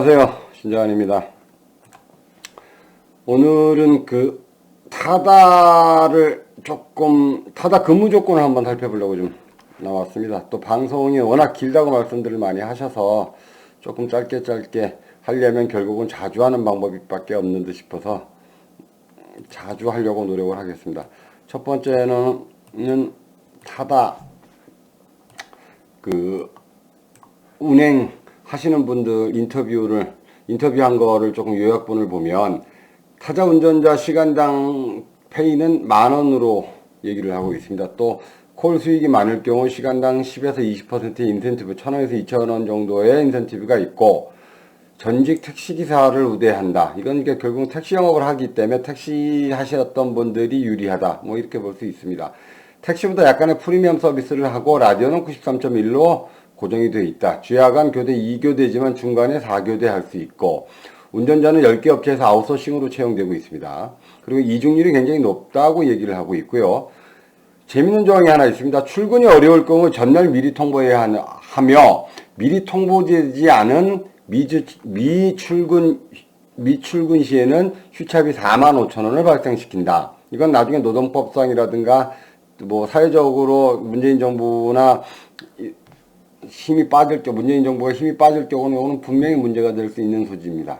안녕하세요. 신정환입니다. 오늘은 타다 근무 조건을 한번 살펴보려고 좀 나왔습니다. 또 방송이 워낙 길다고 말씀들을 많이 하셔서 조금 짧게 하려면 결국은 자주 하는 방법밖에 없는 듯 싶어서 자주 하려고 노력을 하겠습니다. 첫 번째는 타다 운행 하시는 분들 인터뷰한 거를 조금 요약본을 보면 타자 운전자 시간당 페이는 10,000원으로 얘기를 하고 있습니다. 또 콜 수익이 많을 경우 시간당 10에서 20%의 인센티브 1,000원에서 2,000원 정도의 인센티브가 있고 전직 택시기사를 우대한다. 이건 결국 택시 영업을 하기 때문에 택시 하셨던 분들이 유리하다. 뭐 이렇게 볼 수 있습니다. 택시보다 약간의 프리미엄 서비스를 하고 라디오는 93.1로 고정이 되어 있다. 주야간 교대 2교대지만 중간에 4교대 할 수 있고 운전자는 10개 업체에서 아웃소싱으로 채용되고 있습니다. 그리고 이중률이 굉장히 높다고 얘기를 하고 있고요. 재밌는 조항이 하나 있습니다. 출근이 어려울 경우 전날 미리 통보해야 하며 미리 통보되지 않은 미출근 시에는 휴차비 45,000원을 발생시킨다. 이건 나중에 노동법상이라든가 뭐 사회적으로 문재인 정부나 문재인 정부가 힘이 빠질 경우는 분명히 문제가 될 수 있는 소지입니다.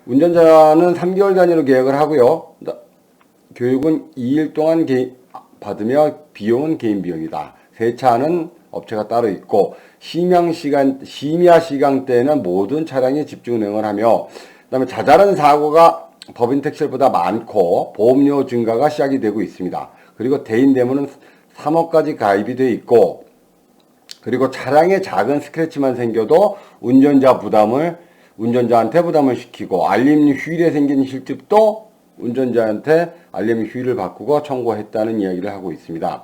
운전자는 3개월 단위로 계약을 하고요. 교육은 2일 동안 받으며 비용은 개인 비용이다. 세차는 업체가 따로 있고 심야 시간대에는 모든 차량에 집중 운행을 하며 그다음에 자잘한 사고가 법인 택시보다 많고 보험료 증가가 시작이 되고 있습니다. 그리고 대인 대무는 3억까지 가입이 되어 있고 그리고 차량에 작은 스크래치만 생겨도 운전자한테 부담을 시키고 알림 휴일에 생긴 실집도 운전자한테 알림 휴일을 바꾸고 청구했다는 이야기를 하고 있습니다.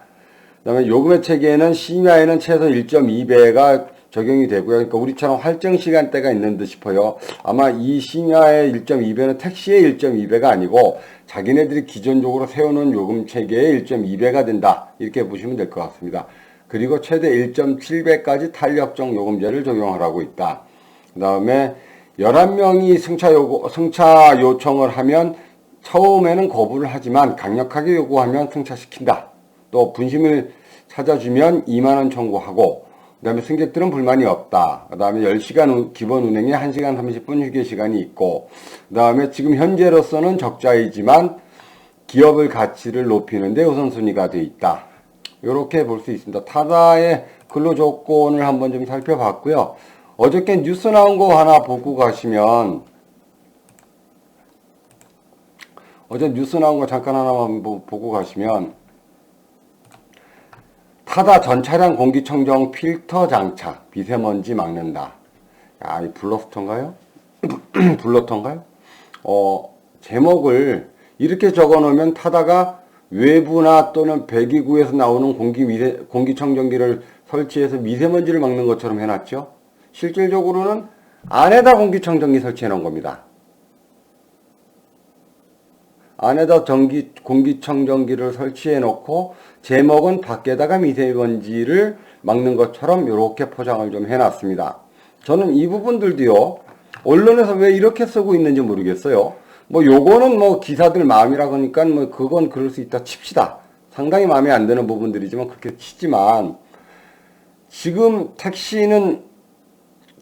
그 다음에 요금의 체계에는 심야에는 최소 1.2배가 적용이 되고요. 그러니까 우리처럼 할증 시간대가 있는 듯 싶어요. 아마 이 심야의 1.2배는 택시의 1.2배가 아니고 자기네들이 기존적으로 세우는 요금 체계의 1.2배가 된다. 이렇게 보시면 될 것 같습니다. 그리고 최대 1.7배까지 탄력적 요금제를 적용하라고 있다. 그 다음에 11명이 승차 요청을 하면 처음에는 거부를 하지만 강력하게 요구하면 승차시킨다. 또 분심을 찾아주면 2만원 청구하고 그 다음에 승객들은 불만이 없다. 그 다음에 10시간 기본 운행에 1시간 30분 휴게 시간이 있고 그 다음에 지금 현재로서는 적자이지만 기업의 가치를 높이는 데 우선순위가 되어 있다. 이렇게 볼 수 있습니다. 타다의 근로조건을 한번 좀 살펴봤고요. 어저께 뉴스 나온 거 하나 보고 가시면 어제 뉴스 나온 거 잠깐 하나만 보고 가시면 타다 전 차량 공기청정 필터 장착 미세먼지 막는다. 야, 이 블러스터인가요? 블러터인가요? 제목을 이렇게 적어 놓으면 타다가 외부나 또는 배기구에서 나오는 공기청정기를 설치해서 미세먼지를 막는 것처럼 해놨죠. 실질적으로는 안에다 공기청정기 설치해 놓은 겁니다. 안에다 공기청정기를 설치해 놓고 제목은 밖에다가 미세먼지를 막는 것처럼 이렇게 포장을 좀 해놨습니다. 저는 이 부분들도요. 언론에서 왜 이렇게 쓰고 있는지 모르겠어요. 요거는 기사들 마음이라 그러니까 그건 그럴 수 있다 칩시다. 상당히 마음에 안 드는 부분들이지만 그렇게 치지만 지금 택시는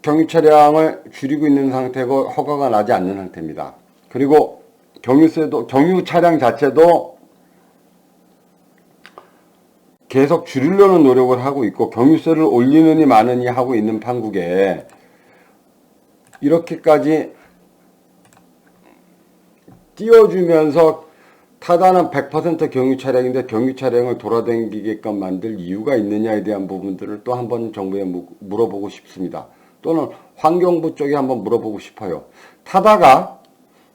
경유 차량을 줄이고 있는 상태고 허가가 나지 않는 상태입니다. 그리고 경유 차량 자체도 계속 줄이려는 노력을 하고 있고 경유세를 올리느니 마느니 하고 있는 판국에 이렇게까지 띄워주면서 타다는 100% 경유 차량인데 경유 차량을 돌아다니게끔 만들 이유가 있느냐에 대한 부분들을 또 한번 정부에 물어보고 싶습니다. 또는 환경부 쪽에 한번 물어보고 싶어요. 타다가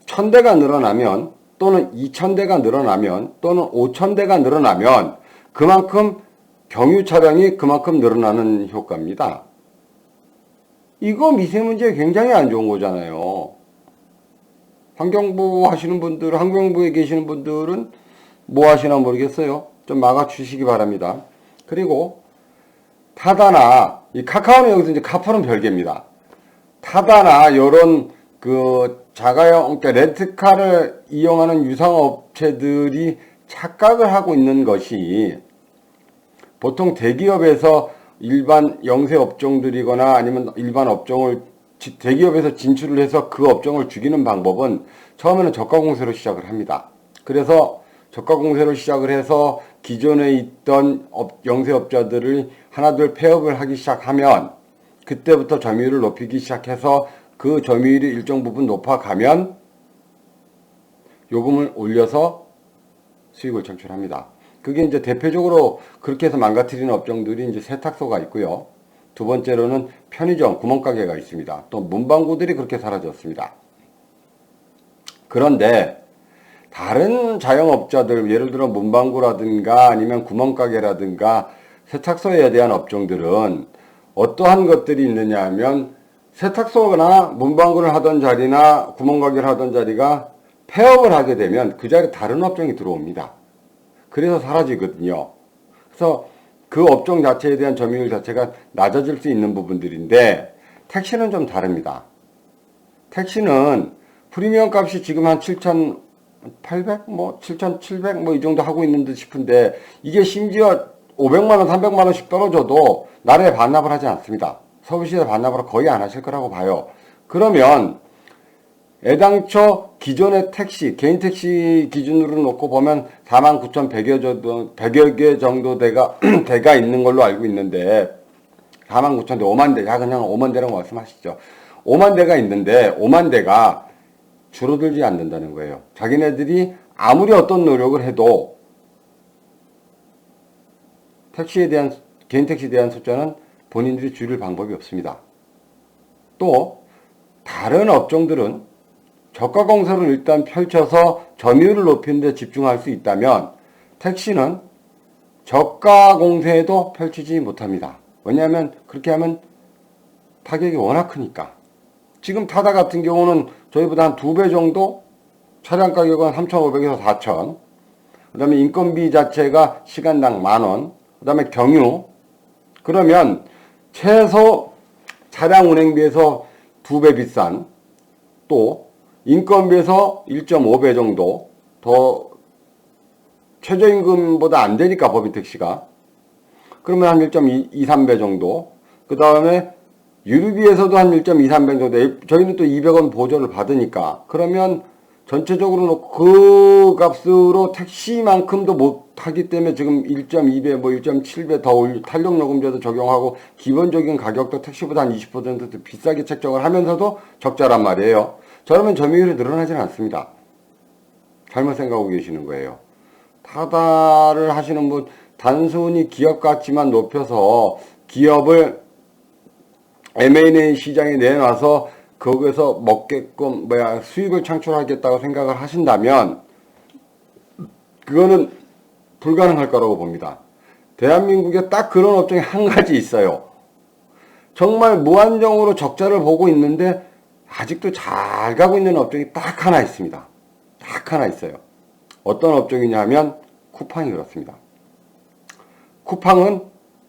1,000대가 늘어나면 또는 2,000대가 늘어나면 또는 5,000대가 늘어나면 그만큼 경유 차량이 그만큼 늘어나는 효과입니다. 이거 미세먼지에 굉장히 안 좋은 거잖아요. 환경부에 계시는 분들은 뭐 하시나 모르겠어요. 좀 막아주시기 바랍니다. 그리고 타다나 이 카카오는 여기서 이제 카푸는 별개입니다. 타다나 이런 그 자가용, 그러니까 렌트카를 이용하는 유상업체들이 착각을 하고 있는 것이 보통 대기업에서 일반 영세 업종들이거나 아니면 일반 업종을 대기업에서 진출을 해서 그 업종을 죽이는 방법은 처음에는 저가 공세로 시작을 합니다. 그래서 저가 공세로 시작을 해서 기존에 있던 영세업자들을 하나둘 폐업을 하기 시작하면 그때부터 점유율을 높이기 시작해서 그 점유율이 일정 부분 높아가면 요금을 올려서 수익을 창출합니다. 그게 이제 대표적으로 그렇게 해서 망가뜨리는 업종들이 이제 세탁소가 있고요. 두 번째로는 편의점, 구멍가게가 있습니다. 또 문방구들이 그렇게 사라졌습니다. 그런데 다른 자영업자들, 예를 들어 문방구라든가 아니면 구멍가게라든가 세탁소에 대한 업종들은 어떠한 것들이 있느냐 하면 세탁소나 문방구를 하던 자리나 구멍가게를 하던 자리가 폐업을 하게 되면 그 자리에 다른 업종이 들어옵니다. 그래서 사라지거든요. 그래서 그 업종 자체에 대한 점유율 자체가 낮아질 수 있는 부분들인데 택시는 좀 다릅니다. 택시는 프리미엄 값이 지금 한 7,800, 7,700 이 정도 하고 있는 듯 싶은데 이게 심지어 500만원, 300만원씩 떨어져도 나라에 반납을 하지 않습니다. 서울시에 반납을 거의 안 하실 거라고 봐요. 그러면 애당초 기존의 택시, 개인 택시 기준으로 놓고 보면 49,100여 개 정도 대가 있는 걸로 알고 있는데 49,000대, 5만 대, 그냥 5만 대라고 말씀하시죠. 5만 대가 있는데 5만 대가 줄어들지 않는다는 거예요. 자기네들이 아무리 어떤 노력을 해도 개인 택시에 대한 숫자는 본인들이 줄일 방법이 없습니다. 또 다른 업종들은 저가 공세를 일단 펼쳐서 점유율을 높이는 데 집중할 수 있다면 택시는 저가 공세도 펼치지 못합니다. 왜냐하면 그렇게 하면 타격이 워낙 크니까. 지금 타다 같은 경우는 저희보다 한 2배 정도 차량 가격은 3,500에서 4,000. 그 다음에 인건비 자체가 시간당 10,000원. 그 다음에 경유. 그러면 최소 차량 운행비에서 2배 비싼 또 인건비에서 1.5배 정도 더 최저임금보다 안 되니까 법인택시가. 그러면 한 1.2, 3배 정도. 그 다음에 유류비에서도 한 1.2, 3배 정도. 저희는 또 200원 보조를 받으니까. 그러면 전체적으로 그 값으로 택시만큼도 못 하기 때문에 지금 1.2배, 1.7배 더 탄력요금제도 적용하고 기본적인 가격도 택시보다 한 20% 비싸게 책정을 하면서도 적자란 말이에요. 저러면 점유율이 늘어나지는 않습니다. 잘못 생각하고 계시는 거예요. 타다를 하시는 분, 단순히 기업 가치만 높여서 기업을 M&A 시장에 내놔서 거기서 먹게끔 수익을 창출하겠다고 생각을 하신다면 그거는 불가능할 거라고 봅니다. 대한민국에 딱 그런 업종이 한 가지 있어요. 정말 무한정으로 적자를 보고 있는데 아직도 잘 가고 있는 업종이 딱 하나 있습니다. 딱 하나 있어요. 어떤 업종이냐면 쿠팡이 그렇습니다. 쿠팡은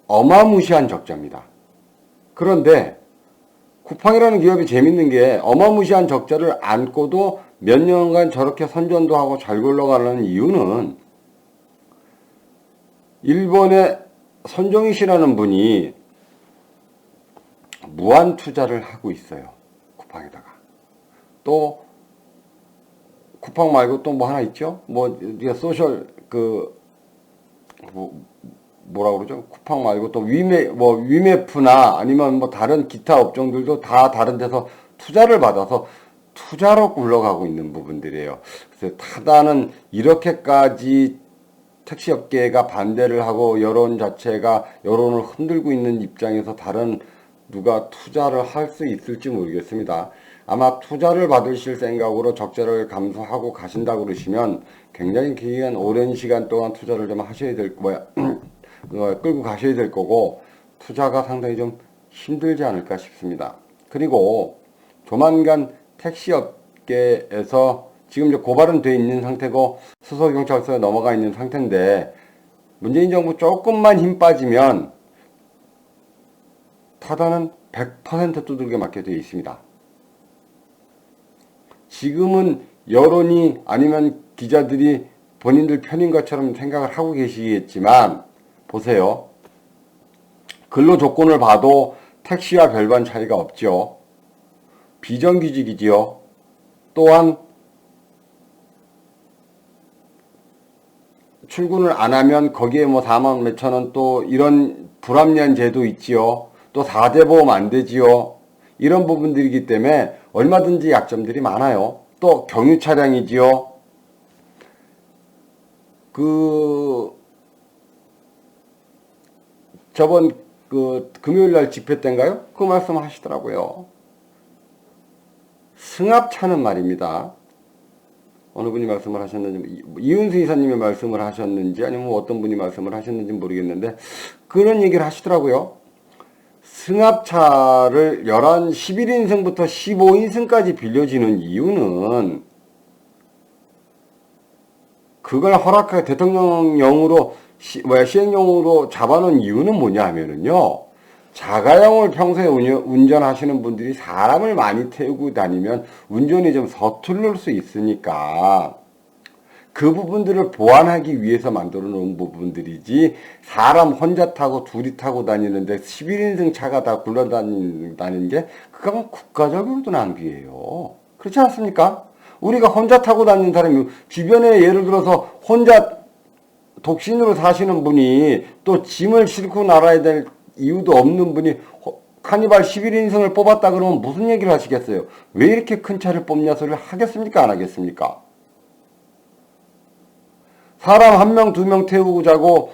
어마무시한 적자입니다. 그런데 쿠팡이라는 기업이 재밌는 게 어마무시한 적자를 안고도 몇 년간 저렇게 선전도 하고 잘 굴러가는 이유는 일본의 손정희 씨라는 분이 무한 투자를 하고 있어요. 쿠팡에다가. 또 쿠팡 말고 또 뭐 하나 있죠? 소셜 뭐라고 그러죠? 쿠팡 말고 또 위메프나 아니면 다른 기타 업종들도 다 다른 데서 투자를 받아서 투자로 굴러가고 있는 부분들이에요. 그래서 타다는 이렇게까지 택시업계가 반대를 하고 여론 자체가 여론을 흔들고 있는 입장에서 다른 누가 투자를 할 수 있을지 모르겠습니다. 아마 투자를 받으실 생각으로 적자를 감수하고 가신다고 그러시면 굉장히 긴 오랜 시간 동안 투자를 좀 하셔야 될 끌고 가셔야 될 거고 투자가 상당히 좀 힘들지 않을까 싶습니다. 그리고 조만간 택시업계에서 지금 이제 고발은 돼 있는 상태고 수서경찰서에 넘어가 있는 상태인데 문재인 정부 조금만 힘 빠지면 타다는 100% 두들겨 맞게 되어 있습니다. 지금은 여론이 아니면 기자들이 본인들 편인 것처럼 생각을 하고 계시겠지만 보세요. 근로 조건을 봐도 택시와 별반 차이가 없죠. 비정규직이지요. 또한 출근을 안 하면 거기에 뭐 4만 몇천 원 또 이런 불합리한 제도 있지요. 또 4대 보험 안 되지요. 이런 부분들이기 때문에 얼마든지 약점들이 많아요. 또 경유 차량이지요. 저번 금요일 날 집회 때인가요? 그 말씀을 하시더라고요. 승합차는 말입니다. 어느 분이 말씀을 하셨는지, 이은수 이사님이 말씀을 하셨는지, 아니면 어떤 분이 말씀을 하셨는지 모르겠는데, 그런 얘기를 하시더라고요. 승합차를 11인승부터 15인승까지 빌려주는 이유는, 그걸 허락하게 대통령령으로, 시행령으로 잡아놓은 이유는 뭐냐 하면은요, 자가용을 평소에 운전하시는 분들이 사람을 많이 태우고 다니면 운전이 좀 서툴릴 수 있으니까 그 부분들을 보완하기 위해서 만들어 놓은 부분들이지, 사람 혼자 타고 둘이 타고 다니는데 11인승 차가 다 굴러다니는 게 그건 국가적으로도 낭비예요. 그렇지 않습니까? 우리가 혼자 타고 다니는 사람이 주변에 예를 들어서 혼자 독신으로 사시는 분이 또 짐을 싣고 나가야 될 이유도 없는 분이 카니발 11인승을 뽑았다 그러면 무슨 얘기를 하시겠어요? 왜 이렇게 큰 차를 뽑냐 소리를 하겠습니까? 안 하겠습니까? 사람 한 명, 두 명 태우고 자고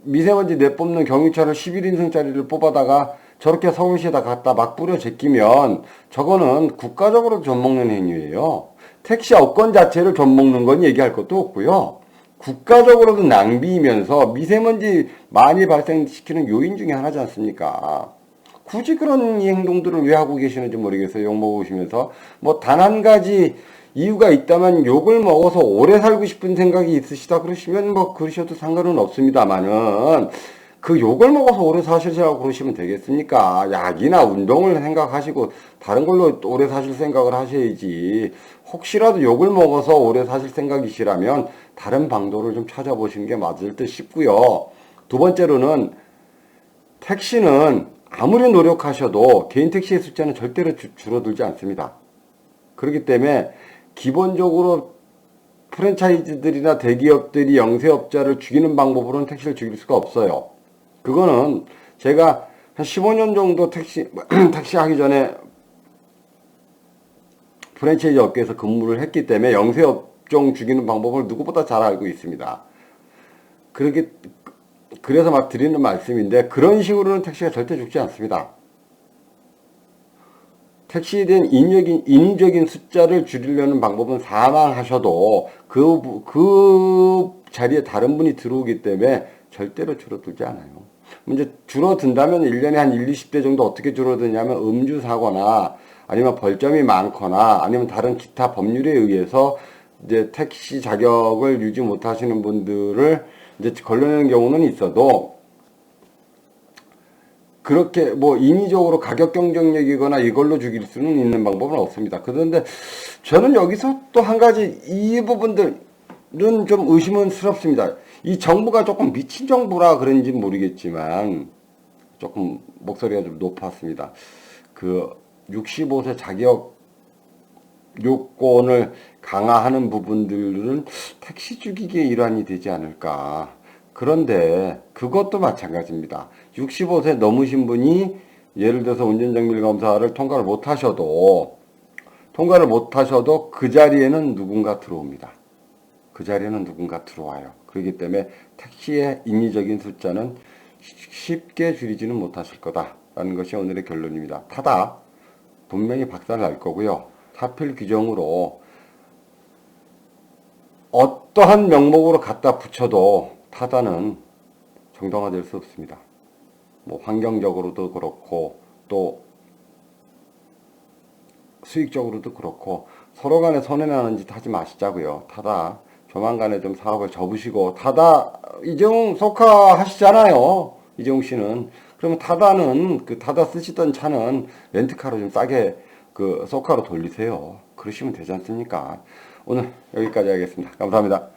미세먼지 내뿜는 경유차를 11인승짜리를 뽑아다가 저렇게 서울시에다 갖다 막 뿌려 제끼면 저거는 국가적으로 존먹는 행위예요. 택시 업권 자체를 존먹는 건 얘기할 것도 없고요. 국가적으로도 낭비이면서 미세먼지 많이 발생시키는 요인 중에 하나지 않습니까? 굳이 그런 행동들을 왜 하고 계시는지 모르겠어요. 욕먹으시면서. 뭐 단 한 가지 이유가 있다면 욕을 먹어서 오래 살고 싶은 생각이 있으시다 그러시면 뭐 그러셔도 상관은 없습니다만은, 그 욕을 먹어서 오래 사시려고 그러시면 되겠습니까? 약이나 운동을 생각하시고 다른 걸로 오래 사실 생각을 하셔야지. 혹시라도 욕을 먹어서 오래 사실 생각이시라면 다른 방도를 좀 찾아보시는 게 맞을 듯 싶고요. 두 번째로는 택시는 아무리 노력하셔도 개인 택시의 숫자는 절대로 줄어들지 않습니다. 그렇기 때문에 기본적으로 프랜차이즈들이나 대기업들이 영세업자를 죽이는 방법으로는 택시를 죽일 수가 없어요. 그거는 제가 한 15년 정도 택시 하기 전에 프랜차이즈 업계에서 근무를 했기 때문에 영세업종 죽이는 방법을 누구보다 잘 알고 있습니다. 그래서 막 드리는 말씀인데, 그런 식으로는 택시가 절대 죽지 않습니다. 택시에 대한 인위적인 숫자를 줄이려는 방법은 사망하셔도 그 자리에 다른 분이 들어오기 때문에 절대로 줄어들지 않아요. 이제 줄어든다면 1년에 한 20대 정도 어떻게 줄어드냐면 음주 사고나 아니면 벌점이 많거나 아니면 다른 기타 법률에 의해서 이제 택시 자격을 유지 못하시는 분들을 이제 걸러내는 경우는 있어도, 그렇게 뭐 인위적으로 가격 경쟁력이거나 이걸로 죽일 수는 있는 방법은 없습니다. 그런데 저는 여기서 또 한 가지 이 부분들은 좀 의심스럽습니다. 이 정부가 조금 미친 정부라 그런지 모르겠지만 조금 목소리가 좀 높았습니다. 65세 자격 요건을 강화하는 부분들은 택시 죽이기의 일환이 되지 않을까. 그런데 그것도 마찬가지입니다. 65세 넘으신 분이 예를 들어서 운전정밀 검사를 통과를 못 하셔도 그 자리에는 누군가 들어옵니다. 그 자리에는 누군가 들어와요. 그렇기 때문에 택시의 인위적인 숫자는 쉽게 줄이지는 못하실 거다라는 것이 오늘의 결론입니다. 타다 분명히 박살 날 거고요. 하필 규정으로 어떠한 명목으로 갖다 붙여도 타다는 정당화될 수 없습니다. 뭐 환경적으로도 그렇고 또 수익적으로도 그렇고 서로 간에 손해나는 짓 하지 마시자고요. 타다 조만간에 좀 사업을 접으시고, 타다 이재용 속하 하시잖아요. 이재용 씨는. 그러면 타다는 타다 쓰시던 차는 렌트카로 좀 싸게 그 소카로 돌리세요. 그러시면 되지 않습니까? 오늘 여기까지 하겠습니다. 감사합니다.